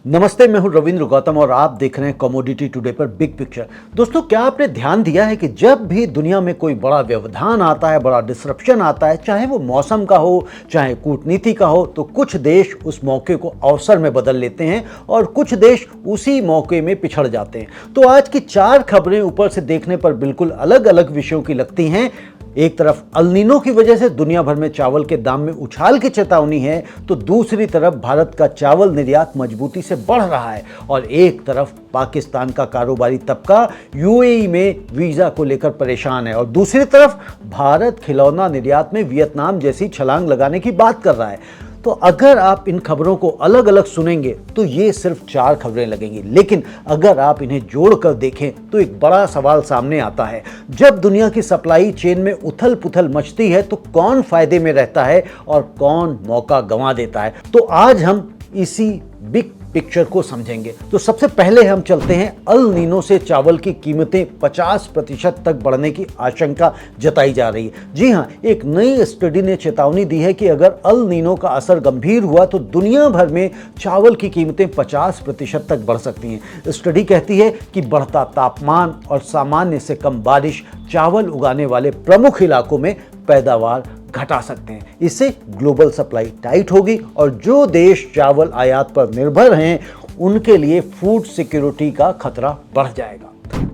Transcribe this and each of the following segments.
नमस्ते, मैं हूं रविंद्र गौतम और आप देख रहे हैं कमोडिटी टुडे पर बिग पिक्चर। दोस्तों, क्या आपने ध्यान दिया है कि जब भी दुनिया में कोई बड़ा व्यवधान आता है, बड़ा डिसरप्शन आता है, चाहे वो मौसम का हो, चाहे कूटनीति का हो, तो कुछ देश उस मौके को अवसर में बदल लेते हैं और कुछ देश उसी मौके में पिछड़ जाते हैं। तो आज की 4 खबरें ऊपर से देखने पर बिल्कुल अलग अलग विषयों की लगती हैं। एक तरफ अल नीनो की वजह से दुनिया भर में चावल के दाम में उछाल की चेतावनी है, तो दूसरी तरफ भारत का चावल निर्यात मजबूती से बढ़ रहा है और एक तरफ पाकिस्तान का कारोबारी तबका यूएई में वीजा को लेकर परेशान है और दूसरी तरफ भारत खिलौना निर्यात में वियतनाम जैसी छलांग लगाने की बात कर रहा है। तो अगर आप इन खबरों को अलग अलग सुनेंगे तो ये सिर्फ 4 खबरें लगेंगी, लेकिन अगर आप इन्हें जोड़कर देखें तो एक बड़ा सवाल सामने आता है। जब दुनिया की सप्लाई चेन में उथल पुथल मचती है तो कौन फायदे में रहता है और कौन मौका गंवा देता है? तो आज हम इसी बिग पिक्चर को समझेंगे। तो सबसे पहले हम चलते हैं अल नीनो से चावल की कीमतें 50% तक बढ़ने की आशंका जताई जा रही है। जी हां, एक नई स्टडी ने चेतावनी दी है कि अगर अल नीनो का असर गंभीर हुआ तो दुनिया भर में चावल की कीमतें 50% तक बढ़ सकती हैं। स्टडी कहती है कि बढ़ता तापमान और सामान्य से कम बारिश चावल उगाने वाले प्रमुख इलाकों में पैदावार घटा सकते हैं। इससे ग्लोबल सप्लाई टाइट होगी और जो देश चावल आयात पर निर्भर हैं उनके लिए फूड सिक्योरिटी का खतरा बढ़ जाएगा।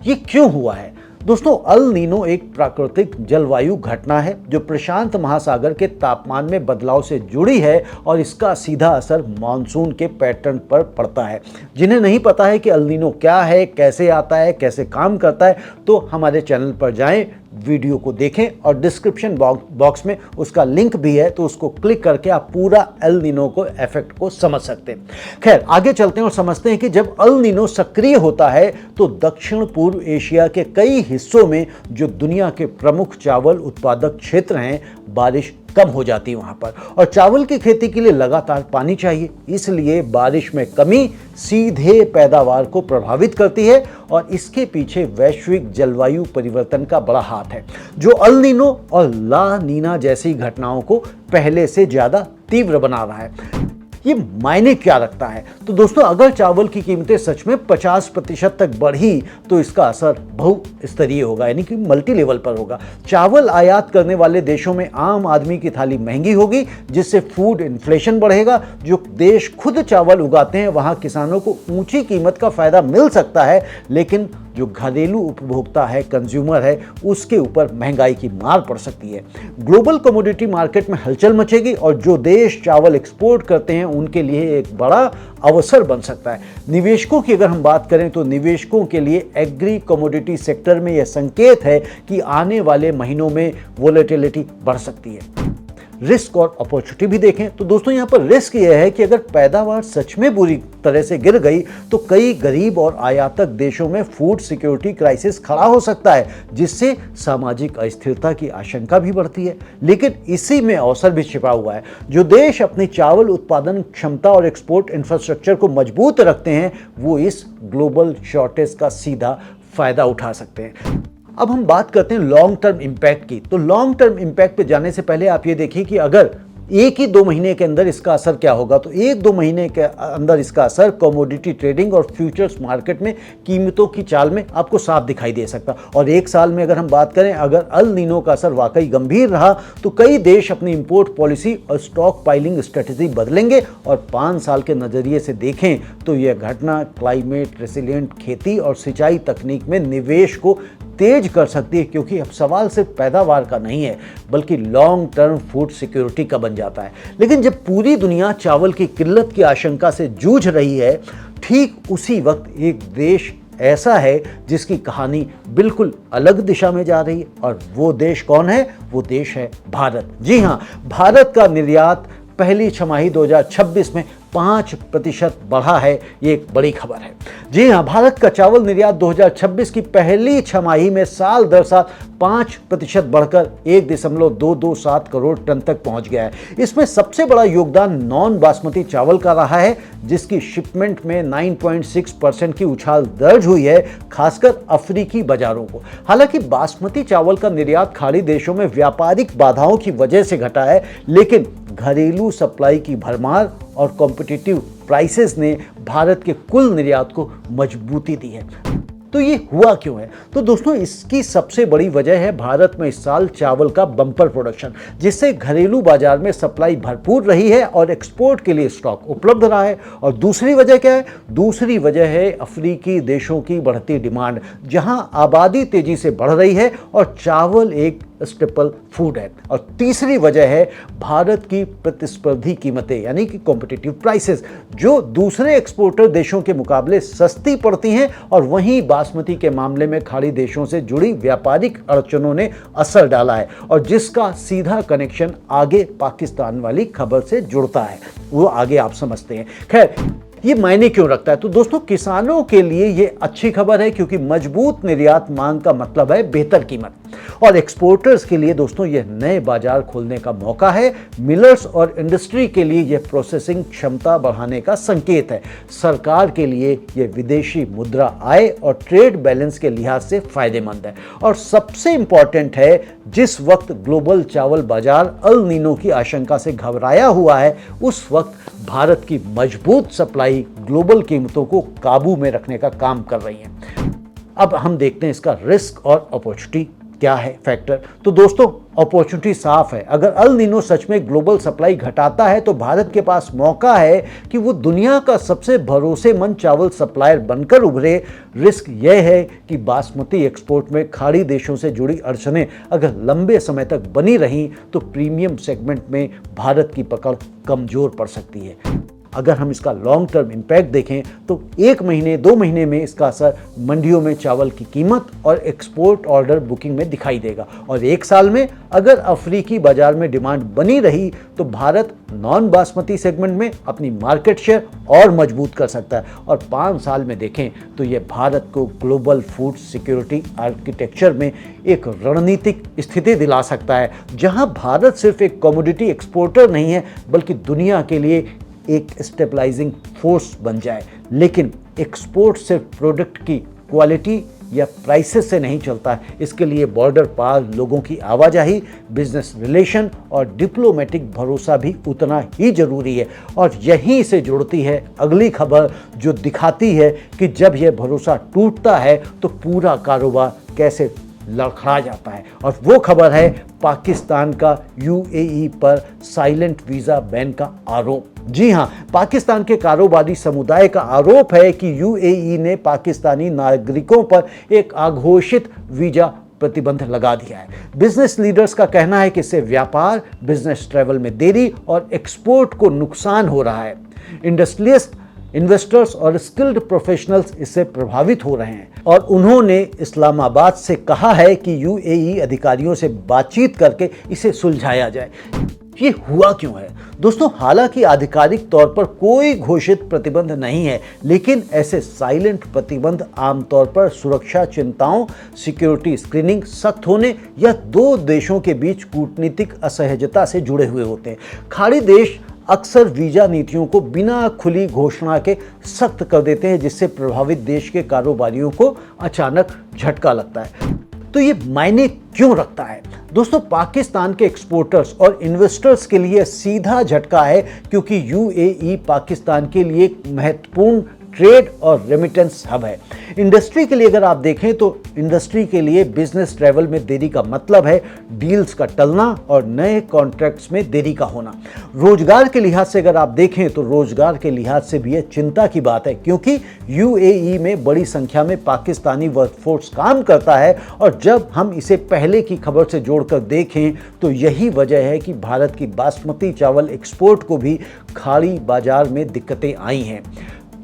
ये क्यों हुआ है? दोस्तों, अल नीनो एक प्राकृतिक जलवायु घटना है जो प्रशांत महासागर के तापमान में बदलाव से जुड़ी है और इसका सीधा असर मानसून के पैटर्न पर पड़ता है। जिन्हें नहीं पता है कि अल नीनो क्या है, कैसे आता है, कैसे काम करता है, तो हमारे चैनल पर जाएं, वीडियो को देखें और डिस्क्रिप्शन बॉक्स में उसका लिंक भी है, तो उसको क्लिक करके आप पूरा अल नीनो को इफेक्ट को समझ सकते हैं। खैर, आगे चलते हैं और समझते हैं कि जब अल नीनो सक्रिय होता है तो दक्षिण पूर्व एशिया के कई हिस्सों में जो दुनिया के प्रमुख चावल उत्पादक क्षेत्र हैं, बारिश कम हो जाती है वहां पर और चावल की खेती के लिए लगातार पानी चाहिए। इसलिए बारिश में कमी सीधे पैदावार को प्रभावित करती है और इसके पीछे वैश्विक जलवायु परिवर्तन का बड़ा हाथ है, जो अल नीनो और ला नीना जैसी घटनाओं को पहले से ज्यादा तीव्र बना रहा है। ये मायने क्या रखता है? तो दोस्तों, अगर चावल की कीमतें सच में 50% तक बढ़ी तो इसका असर बहुस्तरीय होगा, यानी कि मल्टी लेवल पर होगा। चावल आयात करने वाले देशों में आम आदमी की थाली महंगी होगी, जिससे फूड इन्फ्लेशन बढ़ेगा। जो देश खुद चावल उगाते हैं वहां किसानों को ऊंची कीमत का फायदा मिल सकता है, लेकिन जो घरेलू उपभोक्ता है, कंज्यूमर है, उसके ऊपर महंगाई की मार पड़ सकती है। ग्लोबल कमोडिटी मार्केट में हलचल मचेगी और जो देश चावल एक्सपोर्ट करते हैं उनके लिए एक बड़ा अवसर बन सकता है। निवेशकों की अगर हम बात करें तो निवेशकों के लिए एग्री कमोडिटी सेक्टर में यह संकेत है कि आने वाले महीनों में वोलेटिलिटी बढ़ सकती है। रिस्क और अपॉर्चुनिटी भी देखें तो दोस्तों, यहाँ पर रिस्क यह है कि अगर पैदावार सच में बुरी तरह से गिर गई तो कई गरीब और आयातक देशों में फूड सिक्योरिटी क्राइसिस खड़ा हो सकता है, जिससे सामाजिक अस्थिरता की आशंका भी बढ़ती है। लेकिन इसी में अवसर भी छिपा हुआ है। जो देश अपनी चावल उत्पादन क्षमता और एक्सपोर्ट इंफ्रास्ट्रक्चर को मजबूत रखते हैं वो इस ग्लोबल शॉर्टेज का सीधा फायदा उठा सकते हैं। अब हम बात करते हैं लॉन्ग टर्म इम्पैक्ट की। तो लॉन्ग टर्म इम्पैक्ट पे जाने से पहले आप ये देखिए कि अगर 1-2 महीने के अंदर इसका असर क्या होगा, तो 1-2 महीने के अंदर इसका असर कमोडिटी ट्रेडिंग और फ्यूचर्स मार्केट में कीमतों की चाल में आपको साफ दिखाई दे सकता। और 1 साल में अगर हम बात करें, अगर अल नीनो का असर वाकई गंभीर रहा तो कई देश अपनी इंपोर्ट पॉलिसी और स्टॉक पाइलिंग स्ट्रेटेजी बदलेंगे और 5 साल के नजरिए से देखें तो यह घटना क्लाइमेट रेसिलिएंट खेती और सिंचाई तकनीक में निवेश को तेज कर सकती है, क्योंकि अब सवाल सिर्फ पैदावार का नहीं है बल्कि लॉन्ग टर्म फूड सिक्योरिटी का बन जाता है। लेकिन जब पूरी दुनिया चावल की किल्लत की आशंका से जूझ रही है, ठीक उसी वक्त एक देश ऐसा है जिसकी कहानी बिल्कुल अलग दिशा में जा रही है और वो देश कौन है? वो देश है भारत। जी हां, भारत का निर्यात पहली छमाही 2026 में 5% बढ़ा है। ये एक बड़ी खबर है। जी हां, भारत का चावल निर्यात 2026 की पहली छमाही में साल दर साल 5% बढ़कर 1.227 करोड़ टन तक पहुंच गया है। इसमें सबसे बड़ा योगदान नॉन बासमती चावल का रहा है, जिसकी शिपमेंट में 9.6% की उछाल दर्ज हुई है, खासकर अफ्रीकी बाजारों को। हालांकि बासमती चावल का निर्यात खाड़ी देशों में व्यापारिक बाधाओं की वजह से घटा है, लेकिन घरेलू सप्लाई की भरमार और कॉम्पिटिटिव प्राइसेस ने भारत के कुल निर्यात को मजबूती दी है। तो ये हुआ क्यों है? तो दोस्तों, इसकी सबसे बड़ी वजह है भारत में इस साल चावल का बम्पर प्रोडक्शन, जिससे घरेलू बाजार में सप्लाई भरपूर रही है और एक्सपोर्ट के लिए स्टॉक उपलब्ध रहा है। और दूसरी वजह क्या है? दूसरी वजह है अफ्रीकी देशों की बढ़ती डिमांड, जहां आबादी तेजी से बढ़ रही है और चावल एक स्टेपल फूड है। और तीसरी वजह है भारत की प्रतिस्पर्धी कीमतें, यानी कि कॉम्पिटिटिव प्राइसेस, जो दूसरे एक्सपोर्टर देशों के मुकाबले सस्ती पड़ती हैं। और वहीं बासमती के मामले में खाड़ी देशों से जुड़ी व्यापारिक अड़चनों ने असर डाला है, और जिसका सीधा कनेक्शन आगे पाकिस्तान वाली खबर से जुड़ता है। वो आगे आप समझते हैं। खैर, ये मायने क्यों रखता है? तो दोस्तों, किसानों के लिए ये अच्छी खबर है, क्योंकि मजबूत निर्यात मांग का मतलब है बेहतर कीमत, और एक्सपोर्टर्स के लिए दोस्तों ये नए बाजार खोलने का मौका है। मिलर्स और इंडस्ट्री के लिए यह प्रोसेसिंग क्षमता बढ़ाने का संकेत है। सरकार के लिए यह विदेशी मुद्रा आय और ट्रेड बैलेंस के लिहाज से फायदेमंद है। और सबसे इंपॉर्टेंट है, जिस वक्त ग्लोबल चावल बाजार अल नीनो की आशंका से घबराया हुआ है, उस वक्त भारत की मजबूत सप्लाई ग्लोबल कीमतों को काबू में रखने का काम कर रही है। अब हम देखते हैं इसका रिस्क और अपॉर्चुनिटी क्या है फैक्टर। तो दोस्तों, अपॉर्चुनिटी साफ है। अगर अल नीनो सच में ग्लोबल सप्लाई घटाता है तो भारत के पास मौका है कि वो दुनिया का सबसे भरोसेमंद चावल सप्लायर बनकर उभरे। रिस्क यह है कि बासमती एक्सपोर्ट में खाड़ी देशों से जुड़ी अड़चनें अगर लंबे समय तक बनी रहीं तो प्रीमियम सेगमेंट में भारत की पकड़ कमजोर पड़ सकती है। अगर हम इसका लॉन्ग टर्म इम्पैक्ट देखें तो 1 महीने 2 महीने में इसका असर मंडियों में चावल की कीमत और एक्सपोर्ट ऑर्डर बुकिंग में दिखाई देगा। और 1 साल में अगर अफ्रीकी बाजार में डिमांड बनी रही तो भारत नॉन बासमती सेगमेंट में अपनी मार्केट शेयर और मजबूत कर सकता है। और 5 साल में देखें तो यह भारत को ग्लोबल फूड सिक्योरिटी आर्किटेक्चर में एक रणनीतिक स्थिति दिला सकता है, जहां भारत सिर्फ एक कमोडिटी एक्सपोर्टर नहीं है बल्कि दुनिया के लिए एक स्टेबलाइजिंग फोर्स बन जाए। लेकिन एक्सपोर्ट सिर्फ प्रोडक्ट की क्वालिटी या प्राइसेस से नहीं चलता है। इसके लिए बॉर्डर पार लोगों की आवाजाही, बिजनेस रिलेशन और डिप्लोमेटिक भरोसा भी उतना ही जरूरी है। और यहीं से जुड़ती है अगली खबर, जो दिखाती है कि जब यह भरोसा टूटता है तो पूरा कारोबार कैसे लड़खड़ा जाता है। और वो खबर है पाकिस्तान का यूएई पर साइलेंट वीज़ा बैन का आरोप। जी हां, पाकिस्तान के कारोबारी समुदाय का आरोप है कि यूएई ने पाकिस्तानी नागरिकों पर एक अघोषित वीज़ा प्रतिबंध लगा दिया है। बिजनेस लीडर्स का कहना है कि इससे व्यापार, बिजनेस ट्रैवल में देरी और एक्सपोर्ट को नुकसान हो रहा है। इंडस्ट्रियलिस्ट, इन्वेस्टर्स और स्किल्ड प्रोफेशनल्स इससे प्रभावित हो रहे हैं, और उन्होंने इस्लामाबाद से कहा है कि यूएई अधिकारियों से बातचीत करके इसे सुलझाया जाए। ये हुआ क्यों है? दोस्तों, हालांकि आधिकारिक तौर पर कोई घोषित प्रतिबंध नहीं है, लेकिन ऐसे साइलेंट प्रतिबंध आमतौर पर सुरक्षा चिंताओं, सिक्योरिटी स्क्रीनिंग सख्त होने या 2 देशों के बीच कूटनीतिक असहजता से जुड़े हुए होते हैं। खाड़ी देश अक्सर वीजा नीतियों को बिना खुली घोषणा के सख्त कर देते हैं, जिससे प्रभावित देश के कारोबारियों को अचानक झटका लगता है। तो ये मायने क्यों रखता है? दोस्तों, पाकिस्तान के एक्सपोर्टर्स और इन्वेस्टर्स के लिए सीधा झटका है, क्योंकि यूएई पाकिस्तान के लिए एक महत्वपूर्ण ट्रेड और रेमिटेंस हब है। इंडस्ट्री के लिए अगर आप देखें तो इंडस्ट्री के लिए बिजनेस ट्रैवल में देरी का मतलब है डील्स का टलना और नए कॉन्ट्रैक्ट्स में देरी का होना। रोजगार के लिहाज से अगर आप देखें तो रोजगार के लिहाज से भी यह चिंता की बात है, क्योंकि यूएई में बड़ी संख्या में पाकिस्तानी वर्कफोर्स काम करता है। और जब हम इसे पहले की खबर से जोड़कर देखें तो यही वजह है कि भारत की बासमती चावल एक्सपोर्ट को भी खाड़ी बाजार में दिक्कतें आई हैं।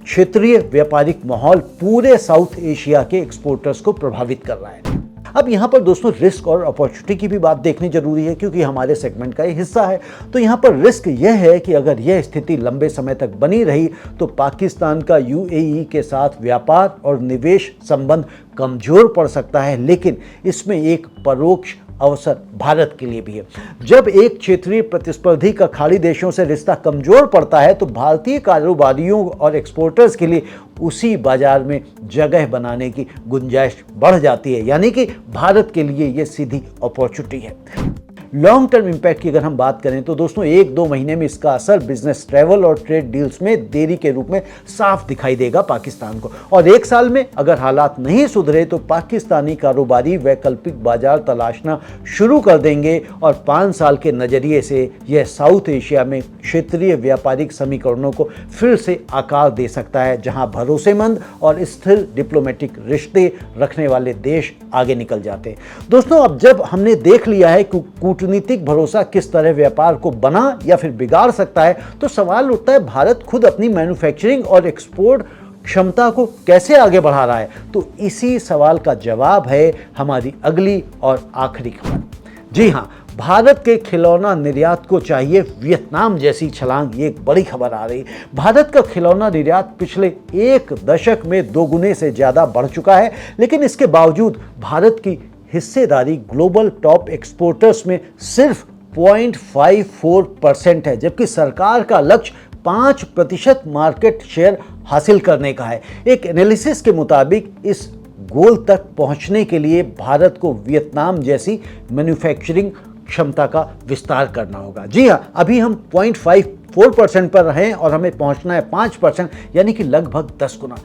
क्षेत्रीय व्यापारिक माहौल पूरे साउथ एशिया के एक्सपोर्टर्स को प्रभावित कर रहा है। अब यहाँ पर दोस्तों रिस्क और अपॉर्चुनिटी की भी बात देखनी जरूरी है, क्योंकि हमारे सेगमेंट का ये हिस्सा है। तो यहाँ पर रिस्क यह है कि अगर यह स्थिति लंबे समय तक बनी रही तो पाकिस्तान का यूएई के साथ व्यापार और निवेश संबंध कमजोर पड़ सकता है। लेकिन इसमें एक परोक्ष अवसर भारत के लिए भी है। जब एक क्षेत्रीय प्रतिस्पर्धी का खाड़ी देशों से रिश्ता कमजोर पड़ता है तो भारतीय कारोबारियों और एक्सपोर्टर्स के लिए उसी बाजार में जगह बनाने की गुंजाइश बढ़ जाती है, यानी कि भारत के लिए यह सीधी अपॉर्चुनिटी है। लॉन्ग टर्म इम्पैक्ट की अगर हम बात करें तो दोस्तों 1-2 महीने में इसका असर बिजनेस, ट्रैवल और ट्रेड डील्स में देरी के रूप में साफ दिखाई देगा पाकिस्तान को। और 1 साल में अगर हालात नहीं सुधरे तो पाकिस्तानी कारोबारी वैकल्पिक बाजार तलाशना शुरू कर देंगे और 5 साल के नजरिए से यह साउथ एशिया में क्षेत्रीय व्यापारिक समीकरणों को फिर से आकार दे सकता है, जहां भरोसेमंद और स्थिर डिप्लोमेटिक रिश्ते रखने वाले देश आगे निकल जाते हैं। दोस्तों, अब जब हमने देख लिया है कि कूटनीतिक भरोसा किस तरह व्यापार को बना या फिर बिगाड़ सकता है, तो सवाल उठता है भारत खुद अपनी मैन्युफैक्चरिंग और एक्सपोर्ट क्षमता को कैसे आगे बढ़ा रहा है। तो इसी सवाल का जवाब है हमारी अगली और आखिरी खबर। जी हाँ, भारत के खिलौना निर्यात को चाहिए वियतनाम जैसी छलांग, ये एक बड़ी खबर आ रही है। भारत का खिलौना निर्यात पिछले 1 दशक में 2 गुने से ज़्यादा बढ़ चुका है, लेकिन इसके बावजूद भारत की हिस्सेदारी ग्लोबल टॉप एक्सपोर्टर्स में सिर्फ 0.54% है, जबकि सरकार का लक्ष्य 5% मार्केट शेयर हासिल करने का है। एक एनालिसिस के मुताबिक इस गोल तक पहुंचने के लिए भारत को वियतनाम जैसी मैन्युफैक्चरिंग क्षमता का विस्तार करना होगा। जी हाँ, अभी हम 0.54% पर हैं और हमें पहुंचना है 5%, यानी कि लगभग 10 गुना।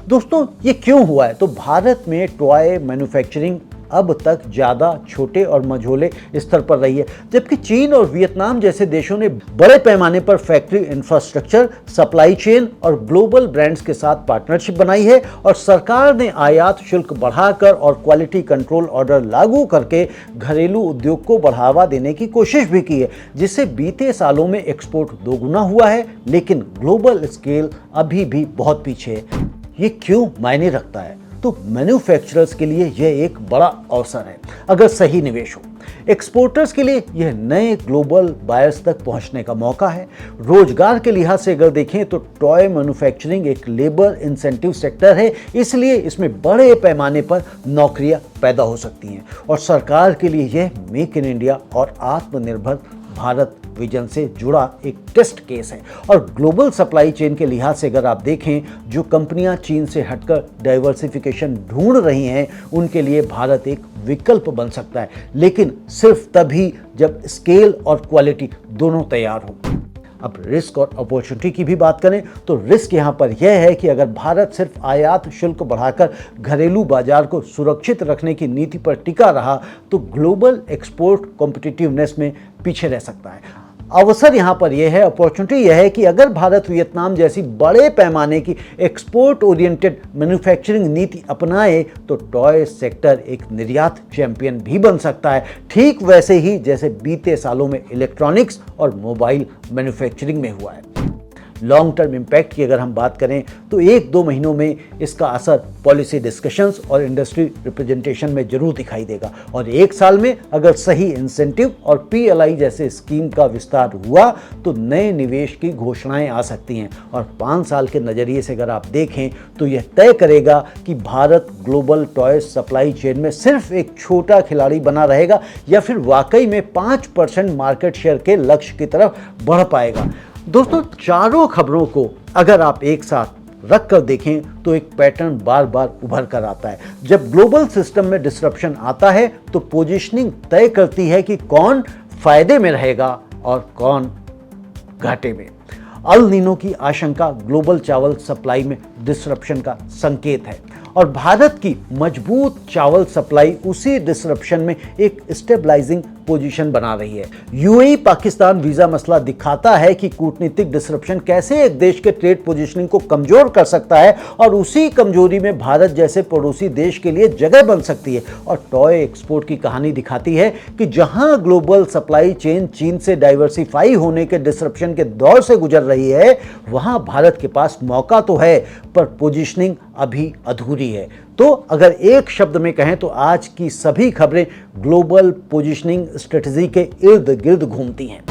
दोस्तों, ये क्यों हुआ है? तो भारत में टॉय मैन्युफैक्चरिंग अब तक ज़्यादा छोटे और मझोले स्तर पर रही है, जबकि चीन और वियतनाम जैसे देशों ने बड़े पैमाने पर फैक्ट्री इंफ्रास्ट्रक्चर, सप्लाई चेन और ग्लोबल ब्रांड्स के साथ पार्टनरशिप बनाई है और सरकार ने आयात शुल्क बढ़ाकर और क्वालिटी कंट्रोल ऑर्डर लागू करके घरेलू उद्योग को बढ़ावा देने की कोशिश भी की है, जिससे बीते सालों में एक्सपोर्ट 2 गुना हुआ है, लेकिन ग्लोबल स्केल अभी भी बहुत पीछे है। ये क्यों मायने रखता है? तो मैन्युफैक्चरर्स के लिए यह एक बड़ा अवसर है अगर सही निवेश हो। एक्सपोर्टर्स के लिए यह नए ग्लोबल बायर्स तक पहुंचने का मौका है। रोजगार के लिहाज से अगर देखें तो टॉय मैन्युफैक्चरिंग एक लेबर इंसेंटिव सेक्टर है, इसलिए इसमें बड़े पैमाने पर नौकरियां पैदा हो सकती हैं और सरकार के लिए यह मेक इन इंडिया और आत्मनिर्भर भारत विजन से जुड़ा एक टेस्ट केस है। और ग्लोबल सप्लाई चेन के लिहाज से अगर आप देखें, जो कंपनियां चीन से हटकर डाइवर्सिफिकेशन ढूंढ रही हैं, उनके लिए भारत एक विकल्प बन सकता है, लेकिन सिर्फ तभी जब स्केल और क्वालिटी दोनों तैयार हो। अब रिस्क और अपॉर्चुनिटी की भी बात करें तो रिस्क यहाँ पर यह है कि अगर भारत सिर्फ आयात शुल्क बढ़ाकर घरेलू बाजार को सुरक्षित रखने की नीति पर टिका रहा तो ग्लोबल एक्सपोर्ट कॉम्पिटिटिवनेस में पीछे रह सकता है। अवसर यहाँ पर यह है, अपॉर्चुनिटी यह है कि अगर भारत वियतनाम जैसी बड़े पैमाने की एक्सपोर्ट ओरिएंटेड मैन्युफैक्चरिंग नीति अपनाए तो टॉय सेक्टर एक निर्यात चैंपियन भी बन सकता है, ठीक वैसे ही जैसे बीते सालों में इलेक्ट्रॉनिक्स और मोबाइल मैन्युफैक्चरिंग में हुआ है। लॉन्ग टर्म इम्पैक्ट की अगर हम बात करें तो 1-2 महीनों में इसका असर पॉलिसी डिस्कशंस और इंडस्ट्री रिप्रेजेंटेशन में जरूर दिखाई देगा और 1 साल में अगर सही इंसेंटिव और PLI जैसे स्कीम का विस्तार हुआ तो नए निवेश की घोषणाएं आ सकती हैं और 5 साल के नज़रिए से अगर आप देखें तो यह तय करेगा कि Bharat global toy supply chain में सिर्फ एक छोटा खिलाड़ी बना रहेगा या फिर वाकई में 5% मार्केट शेयर के लक्ष्य की तरफ बढ़ पाएगा। दोस्तों, चारों खबरों को अगर आप एक साथ रख कर देखें तो एक पैटर्न बार बार उभर कर आता है। जब ग्लोबल सिस्टम में डिसरप्शन आता है तो पोजीशनिंग तय करती है कि कौन फायदे में रहेगा और कौन घाटे में। अल नीनो की आशंका ग्लोबल चावल सप्लाई में डिसरप्शन का संकेत है और भारत की मजबूत चावल सप्लाई उसी डिसरप्शन में एक स्टेबलाइजिंग पोजीशन बना रही है। यूएई पाकिस्तान वीजा मसला दिखाता है कि कूटनीतिक डिसरप्शन कैसे एक देश के ट्रेड पोजीशनिंग को कमजोर कर सकता है और उसी कमजोरी में भारत जैसे पड़ोसी देश के लिए जगह बन सकती है। और टॉय एक्सपोर्ट की कहानी दिखाती है कि जहां ग्लोबल सप्लाई चेन चीन से डाइवर्सिफाई होने के डिसरप्शन के दौर से गुजर रही है, वहां भारत के पास मौका तो है पर पोजीशनिंग अभी अधूरी है। तो अगर एक शब्द में कहें तो आज की सभी खबरें ग्लोबल पोजीशनिंग स्ट्रेटजी के इर्द गिर्द घूमती हैं।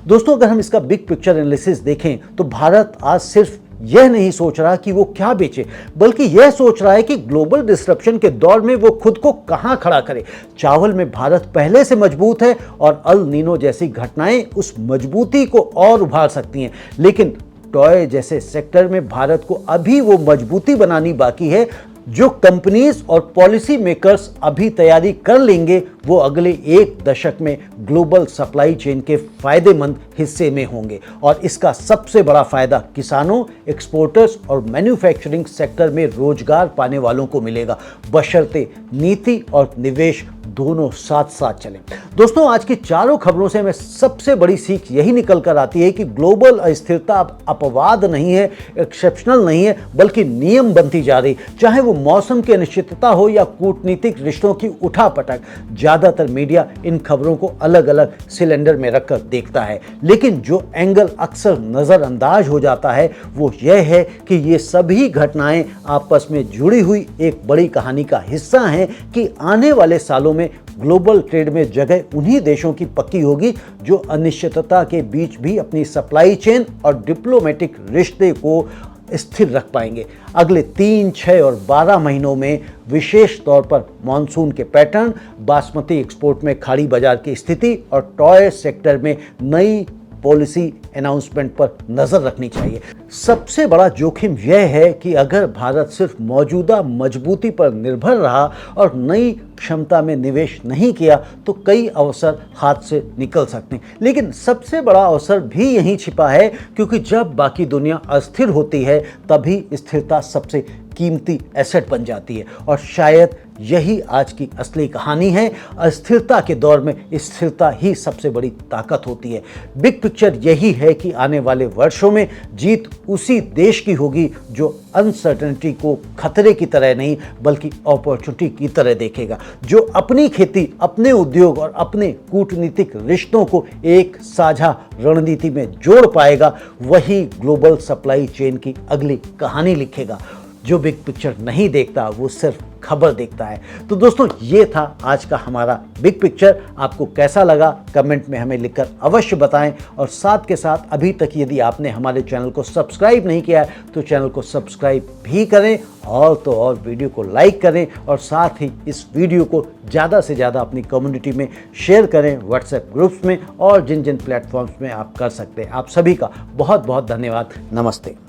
दोस्तों, अगर हम इसका बिग पिक्चर एनालिसिस देखें तो भारत आज सिर्फ यह नहीं सोच रहा कि वो क्या बेचे, बल्कि यह सोच रहा है कि ग्लोबल डिसरप्शन के दौर में वो खुद को कहां खड़ा करे। चावल में भारत पहले से मजबूत है और अल नीनो जैसी घटनाएं उस मजबूती को और उभार सकती हैं, लेकिन टॉय जैसे सेक्टर में भारत को अभी वो मजबूती बनानी बाकी है जो कंपनीज और पॉलिसी मेकर्स अभी तैयारी कर लेंगे वो अगले 1 दशक में ग्लोबल सप्लाई चेन के फायदेमंद हिस्से में होंगे और इसका सबसे बड़ा फायदा किसानों, एक्सपोर्टर्स और मैन्युफैक्चरिंग सेक्टर में रोजगार पाने वालों को मिलेगा, बशर्ते नीति और निवेश दोनों साथ साथ चलें। दोस्तों, आज की चारों खबरों से हमें सबसे बड़ी सीख यही निकल कर आती है कि ग्लोबल अस्थिरता अब अपवाद नहीं है, एक्सेप्शनल नहीं है, बल्कि नियम बनती जा रही। चाहे वो मौसम की अनिश्चितता हो या कूटनीतिक रिश्तों की उठापटक, ज्यादातर मीडिया इन खबरों को अलग अलग सिलेंडर में रखकर देखता है, लेकिन जो एंगल अक्सर नजरअंदाज हो जाता है वो यह है कि ये सभी घटनाएं आपस में जुड़ी हुई एक बड़ी कहानी का हिस्सा हैं कि आने वाले सालों में ग्लोबल ट्रेड में जगह उन्हीं देशों की पक्की होगी जो अनिश्चितता के बीच भी अपनी सप्लाई चेन और डिप्लोमेटिक रिश्ते को स्थिर रख पाएंगे। अगले 3, 6 और 12 महीनों में विशेष तौर पर मॉनसून के पैटर्न, बासमती एक्सपोर्ट में खाड़ी बाजार की स्थिति और टॉय सेक्टर में नई पॉलिसी अनाउंसमेंट पर नजर रखनी चाहिए। सबसे बड़ा जोखिम यह है कि अगर भारत सिर्फ मौजूदा मजबूती पर निर्भर रहा और नई क्षमता में निवेश नहीं किया तो कई अवसर हाथ से निकल सकते हैं। लेकिन सबसे बड़ा अवसर भी यहीं छिपा है, क्योंकि जब बाकी दुनिया अस्थिर होती है तभी स्थिरता सबसे कीमती एसेट बन जाती है और शायद यही आज की असली कहानी है। अस्थिरता के दौर में स्थिरता ही सबसे बड़ी ताकत होती है। बिग पिक्चर यही है कि आने वाले वर्षों में जीत उसी देश की होगी जो अनसर्टेनिटी को खतरे की तरह नहीं बल्कि अपॉर्चुनिटी की तरह देखेगा, जो अपनी खेती, अपने उद्योग और अपने कूटनीतिक रिश्तों को एक साझा रणनीति में जोड़ पाएगा, वही ग्लोबल सप्लाई चेन की अगली कहानी लिखेगा। जो बिग पिक्चर नहीं देखता वो सिर्फ खबर देखता है। तो दोस्तों, ये था आज का हमारा बिग पिक्चर। आपको कैसा लगा कमेंट में हमें लिखकर अवश्य बताएं और साथ के साथ अभी तक यदि आपने हमारे चैनल को सब्सक्राइब नहीं किया है तो चैनल को सब्सक्राइब भी करें और तो और वीडियो को लाइक करें और साथ ही इस वीडियो को ज़्यादा से ज़्यादा अपनी कम्युनिटी में शेयर करें, व्हाट्सएप ग्रुप्स में और जिन जिन प्लेटफॉर्म्स में आप कर सकते हैं। आप सभी का बहुत बहुत धन्यवाद। नमस्ते।